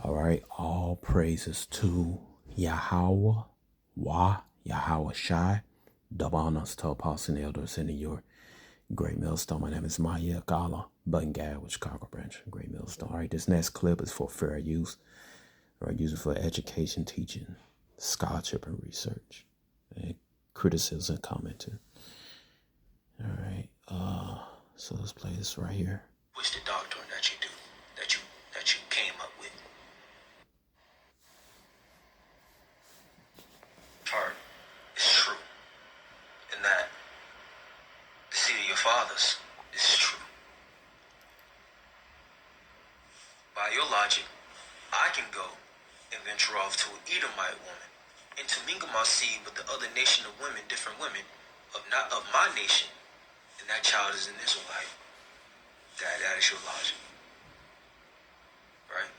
All right, all praises to Yahweh, Yahweh Shai. Double honors to Apostle and elders in your Great Millstone. My name is Maya Gala, Button Guy with Chicago Branch, Great Millstone. All right, this next clip is for fair use, or use it for education, teaching, scholarship, and research, and criticism, commenting. All right, so let's play this right here. What's the doctrine that you do, that you came up with? Part is true, and that the seed of your fathers is true. By your logic, I can go and venture off to an Edomite woman and to mingle my seed with the other nation of women, different women, not of my nation, and that child is an Israelite. That is your logic, right?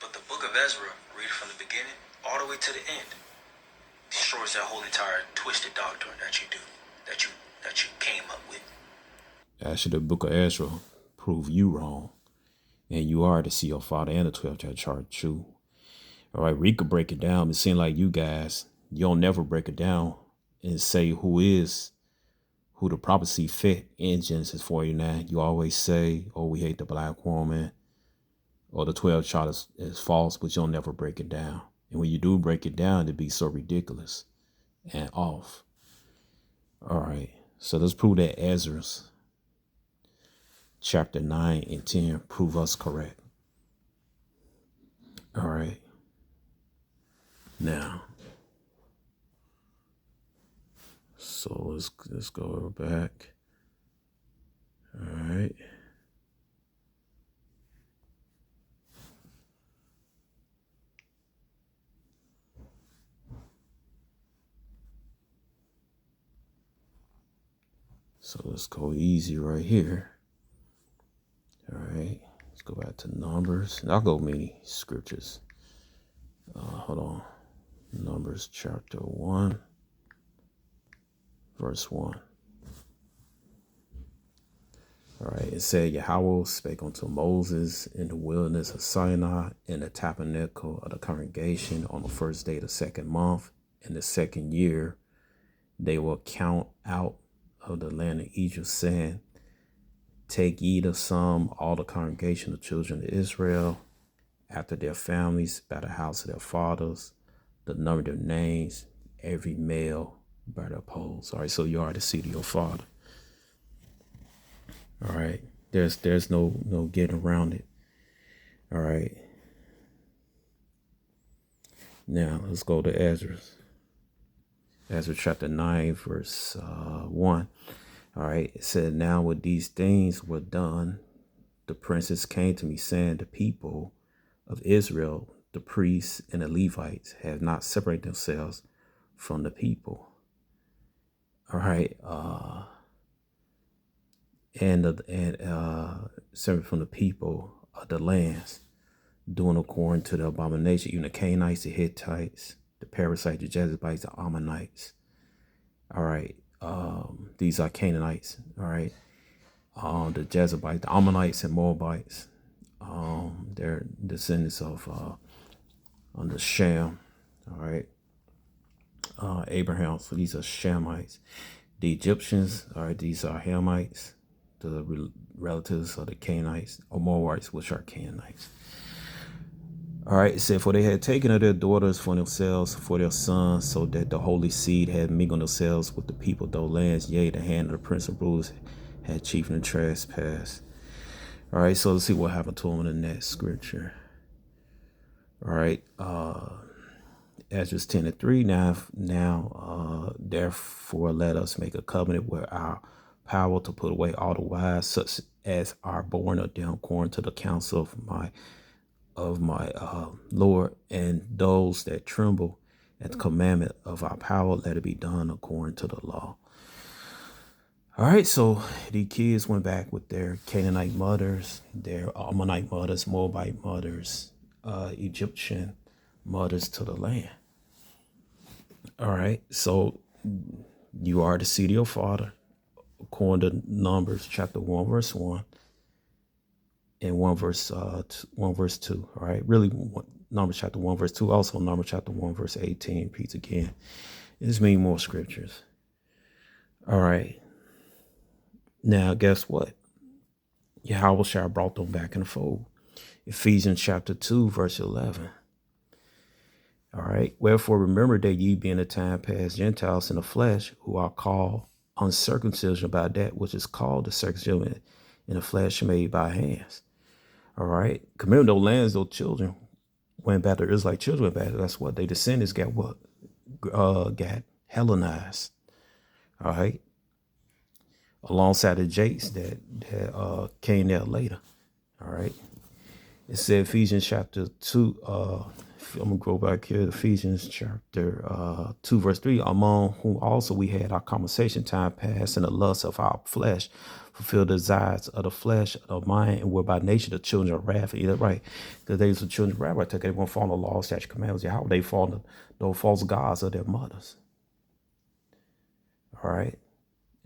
But the book of Ezra, read it from the beginning all the way to the end, destroys that whole entire twisted doctrine that you do, that you came up with. Actually, the book of Ezra prove you wrong, and you are to see your father and the 12 chapter chart true. All right, we could break it down. It seems like you guys, you don't never break it down and say who the prophecy fit in Genesis 49. You always say, oh, we hate the black woman, or the 12 chart is false, but you don't never break it down. And when you do break it down, it'd be so ridiculous and off. All right, so let's prove that Ezra's chapter 9 and 10 prove us correct. All right. Now, so let's go back. All right. So let's go easy right here. All right. Let's go back to Numbers. I'll go many scriptures. Hold on. Numbers chapter 1, verse 1. All right. It said, Yahweh spake unto Moses in the wilderness of Sinai in the tabernacle of the congregation on the first day of the second month in the second year. They will count out of the land of Egypt, saying, take ye the sum, all the congregation of children of Israel, after their families, by the house of their fathers, the number of their names, every male by their poles. All right, so you are the seed of your father. All right, there's no getting around it. All right. Now let's go to Ezra. Ezra chapter 9, verse 1. All right, it said, now when these things were done, the princes came to me, saying, the people of Israel, the priests and the Levites, have not separated themselves from the people. All right, separate from the people of the lands, doing according to the abomination, even the Canaanites, the Hittites, the Perizzites, the Jebusites, the Ammonites. All right. These are Canaanites, all right. The Jebusites, the Ammonites, and Moabites. They're descendants of under Shem, all right. Abraham. So these are Shemites. The Egyptians, all right. These are Hamites, the relatives of the Canaanites, or Moabites, which are Canaanites. All right, it said, for they had taken of their daughters for themselves, for their sons, so that the holy seed had mingled themselves with the people of those lands. Yea, the hand of the prince of rulers had chief in the trespass. All right, so let's see what happened to them in the next scripture. All right, Ezra 10:3. Now, therefore, let us make a covenant with our power to put away all the wives, such as are born of them, according to the counsel of my Lord, and those that tremble at the commandment of our power, let it be done according to the law. All right, so the kids went back with their Canaanite mothers, their Ammonite mothers, Moabite mothers, Egyptian mothers to the land. All right, so you are the seed of your father, according to Numbers chapter 1, verse 1. and 1 verse 2. All right, really, Numbers chapter 1 verse 2. Also, Numbers chapter 1 verse 18 repeats again. There's many more scriptures. All right. Now, guess what? Yahweh brought them back in the fold. Ephesians chapter 2 verse 11. All right. Wherefore remember that ye being a time past Gentiles in the flesh, who are called uncircumcision by that which is called the circumcision in the flesh made by hands. All right. Remember those lands, those children went back, the Israelite children went back. That's what they descendants got what? Got Hellenized. All right. Alongside the Jakes that came there later. All right. It said Ephesians chapter 2, I'm going to go back here to Ephesians chapter 2, verse 3, among whom also we had our conversation time past in the lust of our flesh, fulfill the desires of the flesh, of mind, and were by nature the children of wrath. Either right, because they was the children of wrath. I took they won't follow the law, statute, commandments. How they follow those false gods of their mothers. All right.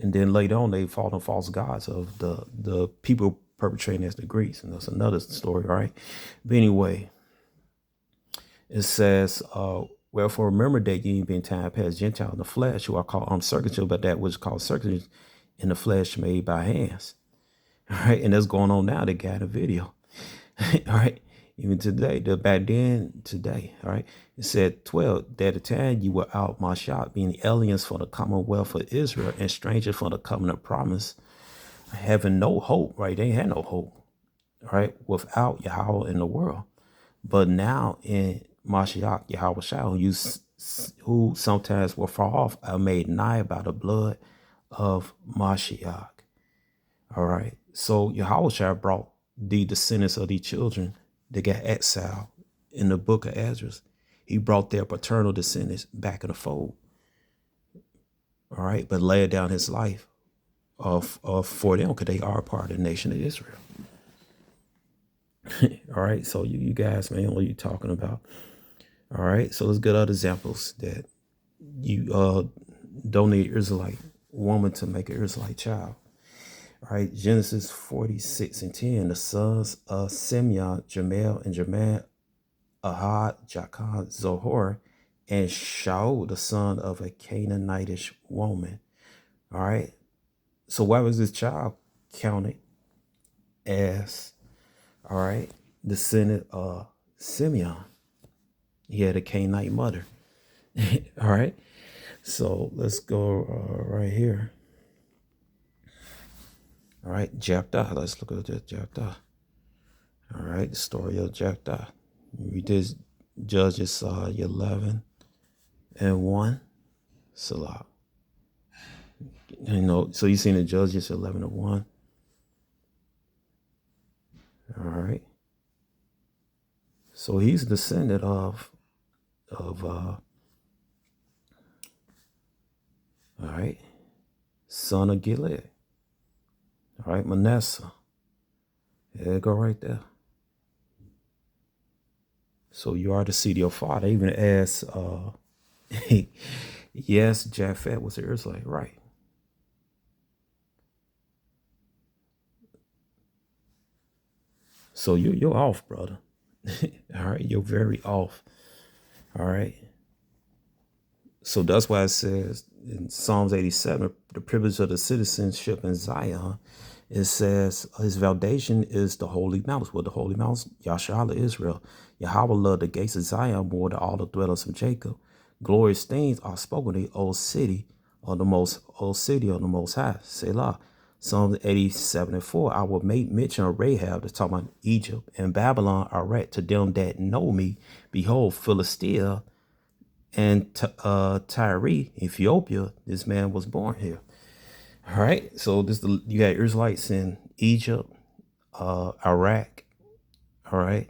And then later on, they fall the false gods of the people perpetrating as the Greeks. And that's another story, right? But anyway, it says, wherefore remember that ye being time past Gentile in the flesh, who are called uncircumcision, but that which is called circumcision in the flesh made by hands. All right. And that's going on now. They got a video. All right. Even today, back then, today, all right, it said 12, that at the time you were out my shop, being aliens for the commonwealth of Israel and strangers for the covenant promise, having no hope, right? They had no hope, right? Without Yahweh in the world. But now in Mashiach, Yahweh Shah, who sometimes were far off, are made nigh by the blood of Mashiach. All right. So Yahweh Shah brought the descendants of these children that got exiled in the book of Ezra. He brought their paternal descendants back in the fold. All right. But laid down his life for them because they are part of the nation of Israel. All right. So you guys, man, what are you talking about? All right. So let's get other examples that you don't need an Israelite woman to make an Israelite child. All right, Genesis 46:10, the sons of Simeon, Jamel, and Jamal, Ahad, Jachan, Zohor, and Shaul, the son of a Canaanitish woman. All right, so why was this child counted as, all right, descendant of Simeon? He had a Canaanite mother. All right, so let's go right here. All right, Jephthah. Let's look at that Jephthah. All right, the story of Jephthah. Read this, Judges 11 and 1. Salah. You know, so you seen the Judges 11 and 1. All right. So he's a descendant of all right, son of Gilead. All right, Manasseh. There you go right there. So you are the seed of your father. Even as, yes, Japhet was an Israelite, right? So you're off, brother. All right, you're very off. All right. So that's why it says in Psalms 87, the privilege of the citizenship in Zion, it says his foundation is the holy mountains. Well, the holy mountains, Yashala, Israel. Yahweh loved the gates of Zion more than all the dwellers of Jacob. Glorious things are spoken in the old city of the most high. Selah. Psalms 87 and 4. I will make mention of Rahab, that's talking about Egypt, and Babylon, Iraq, to them that know me. Behold, Philistia and Tyre, Ethiopia, this man was born here. All right, so you got Israelites in Egypt, Iraq, all right,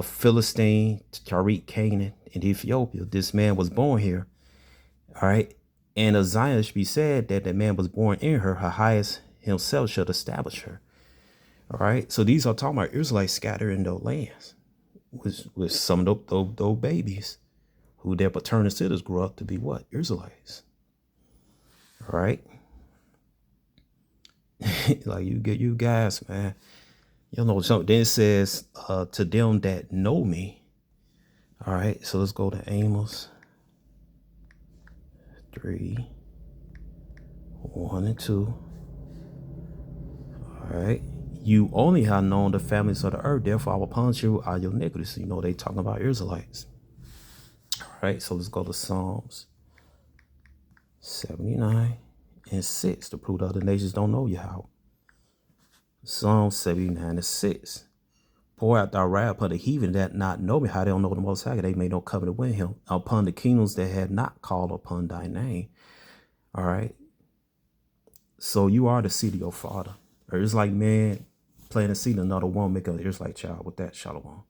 Philistine, Tyre, Canaan, and Ethiopia. This man was born here, all right. And of Zion should be said that the man was born in her, her highest himself should establish her. All right, so these are talking about Israelites scattered in those lands with some of those babies who their paternal citizens grew up to be what? Israelites. All right. Like you guys, man. You know, so then it says, to them that know me. All right, so let's go to Amos 3, 1 and 2. All right. You only have known the families of the earth, therefore I will punish you out your iniquities. You know, they talking about Israelites. All right, so let's go to Psalms 79 and 6 to prove the other nations don't know Yahweh. Psalm 79 and 6. Pour out thy wrath upon the heathen that not know me, how they don't know the Most High. They made no covenant with him, upon the kingdoms that had not called upon thy name. All right. So you are the seed of your father. Or it's like man playing a seed, another one make an Israelite child with that shalom.